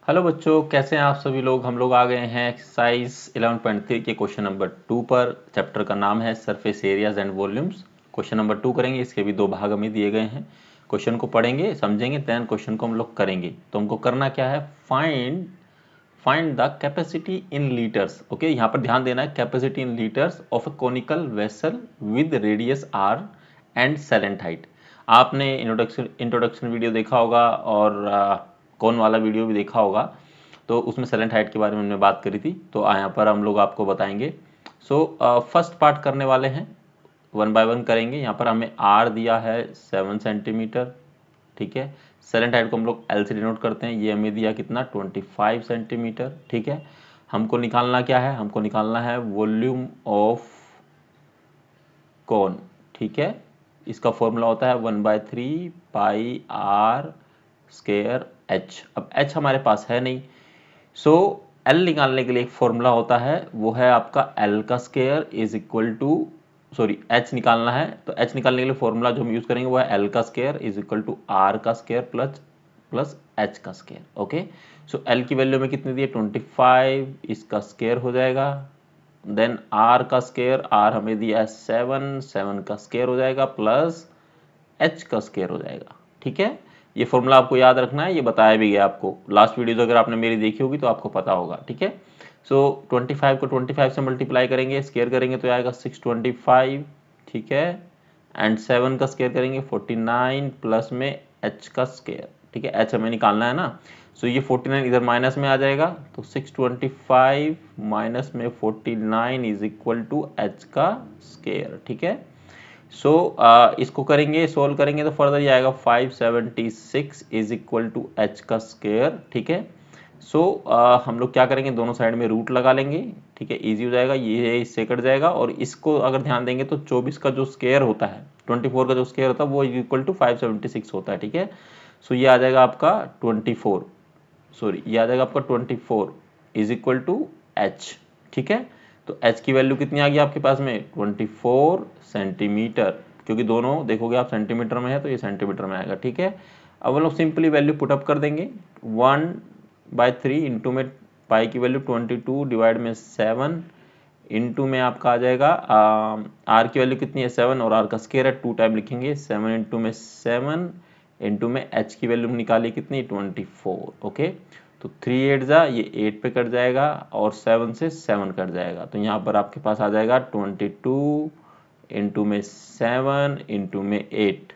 Hello बच्चों, कैसे हैं आप सभी लोग। हम लोग आ गए हैं एक्सरसाइज 11.3 के क्वेश्चन नंबर 2 पर। चैप्टर का नाम है surface areas and volumes. Question number 2 करेंगे। इसके भी दो भाग हमें दिए गए हैं। क्वेश्चन को पढ़ेंगे, समझेंगे, देन क्वेश्चन को हम लोग करेंगे। तो हमको करना क्या है, find the capacity in litres. Okay, यहाँ पर ध्यान देना है, capacity in litres of a conical vessel with radius R and slant height. आपने इंट्रोडक्शन वीडियो देखा होगा और कौन वाला वीडियो भी देखा होगा, तो उसमें सेलेंट हाइट के बारे में हमने बात करी थी। तो यहाँ पर हम लोग आपको बताएंगे। सो फर्स्ट पार्ट करने वाले हैं, वन बाय वन करेंगे। यहाँ पर हमें आर दिया है 7 सेंटीमीटर, ठीक है। सेलेंट हाइट को हम लोग एल से डिनोट करते हैं। ये हमें दिया कितना, 25 सेंटीमीटर, ठीक है। हमको निकालना क्या है, हमको निकालना है वॉल्यूम ऑफ कौन, ठीक है। इसका फॉर्मूला होता है 1/3 पाई आर स्केयर एच। अब एच हमारे पास है नहीं, सो एल निकालने के लिए एक फॉर्मूला होता है, वो है आपका एल का square is equal to, sorry H निकालना है तो एच निकालने के लिए फॉर्मूला जो हम यूज करेंगे वो है एल का square is equal to R का स्केयर प्लस प्लस एच का स्केयर। ओके, सो एल की वैल्यू में कितनी दी है 25, इसका स्केयर हो जाएगा। देन आर का स्केयर, आर हमें दिया है 7 का स्केयर हो जाएगा प्लस एच का स्केयर हो जाएगा, ठीक है। ये फॉर्मूला आपको याद रखना है, ये बताया भी गया आपको लास्ट वीडियो अगर आपने मेरी देखी होगी तो आपको पता होगा, ठीक है। सो 25 को 25 से मल्टीप्लाई करेंगे, स्केयर करेंगे तो आएगा 625, ठीक है। एंड 7 का स्केयर करेंगे 49 प्लस में एच का स्केयर, ठीक है। एच हमें निकालना है ना, सो ये 49 इधर माइनस में आ जाएगा तो 625 माइनस में 49 इज इक्वल टू एच का स्केयर, ठीक है। सो इसको करेंगे, सोल्व करेंगे तो फर्दर ये आएगा 576 इज इक्वल टू एच का स्केयर, ठीक है। सो हम लोग क्या करेंगे, दोनों साइड में रूट लगा लेंगे, ठीक है, इजी हो जाएगा। ये इससे कट जाएगा और इसको अगर ध्यान देंगे तो 24 का जो स्केयर होता है, 24 का जो स्केयर होता है वो इक्वल टू 576 होता है, ठीक है। सो ये आ जाएगा आपका 24, सॉरी ये आ जाएगा आपका 24 इज इक्वल टू एच, ठीक है। तो एच की वैल्यू कितनी आ गई आपके पास में 24 सेंटीमीटर, क्योंकि दोनों देखोगे आप सेंटीमीटर में है तो ये सेंटीमीटर में आएगा, ठीक है। अब हम लोग सिंपली वैल्यू पुटअप कर देंगे। 1/3 इंटू में पाई की वैल्यू 22 डिवाइड में 7 इंटू में आपका आ जाएगा आर की वैल्यू कितनी है 7 और आर का स्केयर है 2 टाइम लिखेंगे, 7 इंटू में 7 इंटू में एच की वैल्यू निकाली कितनी 24, ओके। तो 3 8 जा, ये 8 पे कट जाएगा और 7 से 7 कट जाएगा, तो यहाँ पर आपके पास आ जाएगा 22 इंटू में 7 इंटू में 8,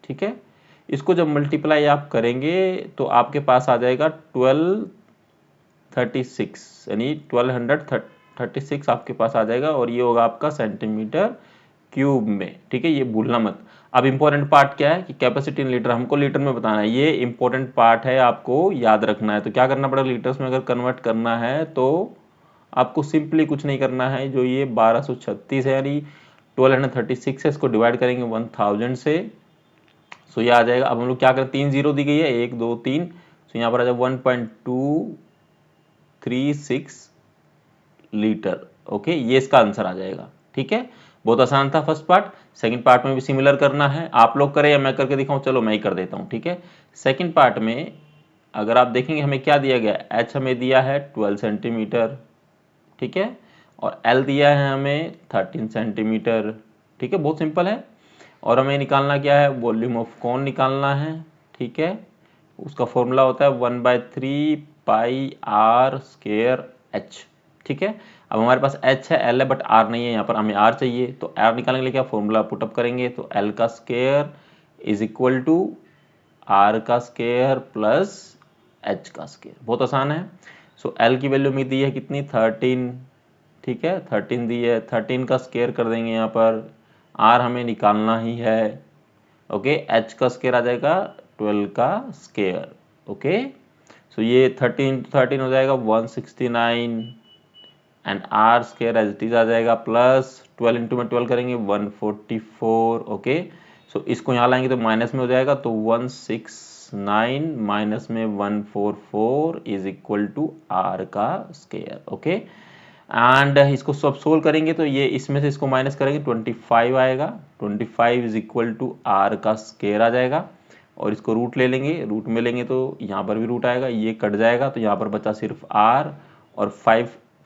ठीक है। इसको जब मल्टीप्लाई आप करेंगे तो आपके पास आ जाएगा 1236, यानी 1236 आपके पास आ जाएगा और ये होगा आपका सेंटीमीटर क्यूब में, ठीक है। ये भूलना मत। अब इंपॉर्टेंट पार्ट क्या है कि कैपेसिटी इन लीटर, हमको लीटर में बताना है, ये इंपॉर्टेंट पार्ट है, आपको याद रखना है। तो क्या करना पड़ेगा, लीटर्स में अगर कन्वर्ट करना है तो आपको सिंपली कुछ नहीं करना है, जो ये 1236 है यानी 1236 है, इसको डिवाइड करेंगे 1000 से, सो ये आ जाएगा। अब हम लोग क्या करें, 3 जीरो दी गई है, 1 2 3, सो यहाँ पर आ जाएगा 1.236 लीटर, ओके। ये इसका आंसर आ जाएगा, ठीक है। बहुत आसान था फर्स्ट पार्ट। सेकंड पार्ट में भी सिमिलर करना है, आप लोग करें या मैं करके दिखाऊं, चलो मैं ही कर देता हूं, ठीक है। सेकंड पार्ट में अगर आप देखेंगे हमें क्या दिया गया है, एच हमें दिया है 12 सेंटीमीटर, ठीक है, और एल दिया है हमें 13 सेंटीमीटर, ठीक है, बहुत सिंपल है। और हमें निकालना क्या है, वॉल्यूम ऑफ कौन निकालना है, ठीक है। उसका फॉर्मूला होता है 1/3 पाई आर स्केयर एच, ठीक है। अब हमारे पास एच है, एल है, बट आर नहीं है, यहाँ पर हमें आर चाहिए। तो आर निकालने के लिए क्या फॉर्मूला पुटअप करेंगे, तो एल का square is equal to R का स्केयर प्लस एच का स्केयर, बहुत आसान है। सो एल की वैल्यू में दी है कितनी 13, ठीक है, 13 दी है, 13 का स्केयर कर देंगे यहाँ पर, आर हमें निकालना ही है, ओके। एच का स्केयर आ जाएगा 12 का स्केयर, ओके। सो ये 13 हो जाएगा 169 and R square as it is आ जाएगा प्लस 12 इंटू में 12 करेंगे 144, ओके। सो इसको यहाँ लाएंगे तो माइनस में हो जाएगा, तो 169 माइनस में 144 इज इक्वल टू आर का स्केयर, ओके। एंड इसको सब सोल्व करेंगे तो ये इसमें से इसको माइनस करेंगे 25 आएगा, 25 इज इक्वल टू आर का स्केयर आ जाएगा। और इसको रूट ले लेंगे, रूट में लेंगे तो यहाँ पर भी रूट आएगा, ये कट जाएगा तो यहाँ पर बचा सिर्फ r, और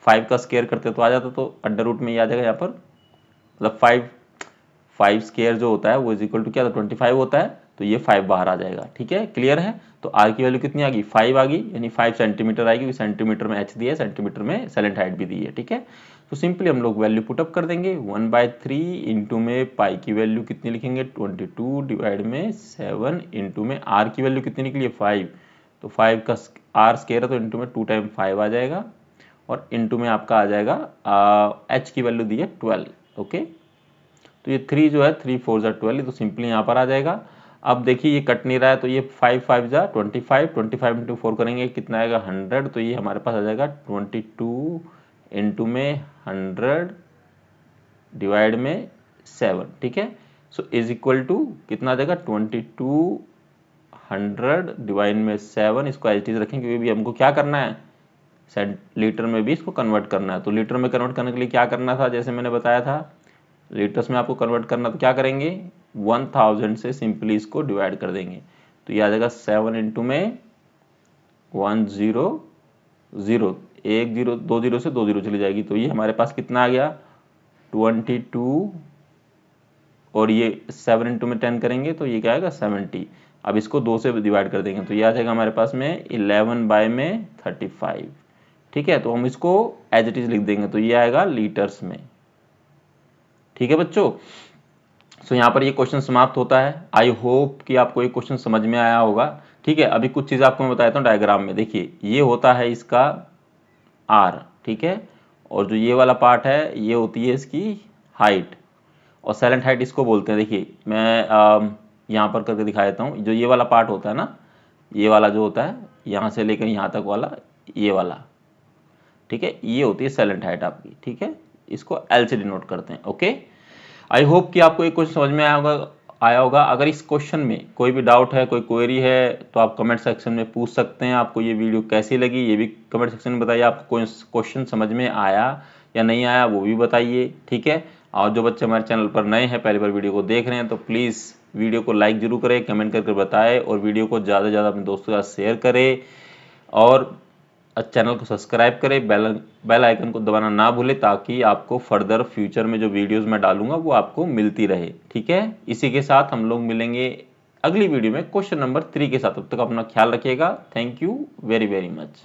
5 का स्क्वायर करते तो आ जाता, तो अंडर रूट में ये आ जाएगा यहाँ पर, मतलब 5 स्क्वायर जो होता है वो इज इक्वल टू क्या था 25 होता है, तो ये 5 बाहर आ जाएगा। ठीक है, क्लियर है। तो r की वैल्यू कितनी आ गई 5 आ गई, यानी 5 सेंटीमीटर आएगी, सेंटीमीटर में h दिया है, सेंटीमीटर में सेलेंट हाइट भी दी है। ठीक है, तो सिंपली हम लोग वैल्यू पुटअप कर देंगे, 1/3 इंटू में पाई की वैल्यू कितनी लिखेंगे 22 डिवाइड में 7 इंटू में r की वैल्यू कितनी निकली है 5, तो 5 का r स्क्वायर है तो इंटू में 2 टाइम 5 आ जाएगा, और इंटू में आपका आ जाएगा h की वैल्यू दी है 12। ओके, तो ये 3 जो है 3 4 जा 12, तो सिंपली यहाँ पर आ जाएगा। अब देखिए ये कट नहीं रहा है, तो ये 5 5 जा 25, 25 इंटू 4 करेंगे कितना आएगा 100, तो ये हमारे पास आ जाएगा 22 इंटू में 100 डिवाइड में 7। ठीक है, सो इज इक्वल टू कितना आ जाएगा 2200 डिवाइड में 7, इसको एज इट इज रखें क्योंकि भी हमको क्या करना है लीटर में भी इसको कन्वर्ट करना है। तो लीटर में कन्वर्ट करने के लिए क्या करना था, जैसे मैंने बताया था लीटर्स में आपको कन्वर्ट करना, तो क्या करेंगे 1000 से सिंपली इसको डिवाइड कर देंगे, तो ये आ जाएगा 7 इंटू में 100, 1 0 2 0 से 2 0 चली जाएगी, तो ये हमारे पास कितना आ गया 22, और ये 7 इंटू में 10 करेंगे तो ये क्या आएगा 70। अब इसको 2 से डिवाइड कर देंगे तो ये आ जाएगा हमारे पास में 11 बाय में 35। ठीक है, तो हम इसको एज इट इज लिख देंगे, तो ये आएगा लीटर्स में। ठीक है बच्चों, सो यहाँ पर ये क्वेश्चन समाप्त होता है। आई होप कि आपको ये क्वेश्चन समझ में आया होगा। ठीक है, अभी कुछ चीज़ आपको मैं बताता हूँ डायग्राम में। देखिए ये होता है इसका आर, ठीक है, और जो ये वाला पार्ट है ये होती है इसकी हाइट, और सेलेंट हाइट इसको बोलते हैं। देखिए मैं यहाँ पर करके दिखा देता हूँ, जो ये वाला पार्ट होता है ना, ये वाला जो होता है यहाँ से लेकर यहाँ तक वाला, ये वाला, ठीक है, ये होती है सेलेंट हाइट आपकी। ठीक है, इसको एल से डिनोट करते हैं। ओके, आई होप कि आपको एक क्वेश्चन समझ में आया होगा। अगर इस क्वेश्चन में कोई भी डाउट है, कोई क्वेरी है, तो आप कमेंट सेक्शन में पूछ सकते हैं। आपको ये वीडियो कैसी लगी ये भी कमेंट सेक्शन में बताइए। आपको कोई क्वेश्चन समझ में आया या नहीं आया वो भी बताइए। ठीक है, और जो बच्चे हमारे चैनल पर नए हैं, पहली बार वीडियो को देख रहे हैं, तो प्लीज़ वीडियो को लाइक जरूर करें, कमेंट करके बताएं, और वीडियो को ज़्यादा से ज़्यादा अपने दोस्तों के साथ शेयर करें, और चैनल को सब्सक्राइब करें, बेल आइकन को दबाना ना भूलें, ताकि आपको फर्दर फ्यूचर में जो वीडियोस मैं डालूंगा वो आपको मिलती रहे। ठीक है, इसी के साथ हम लोग मिलेंगे अगली वीडियो में क्वेश्चन नंबर 3 के साथ। तब तक अपना ख्याल रखिएगा। Thank you very very much.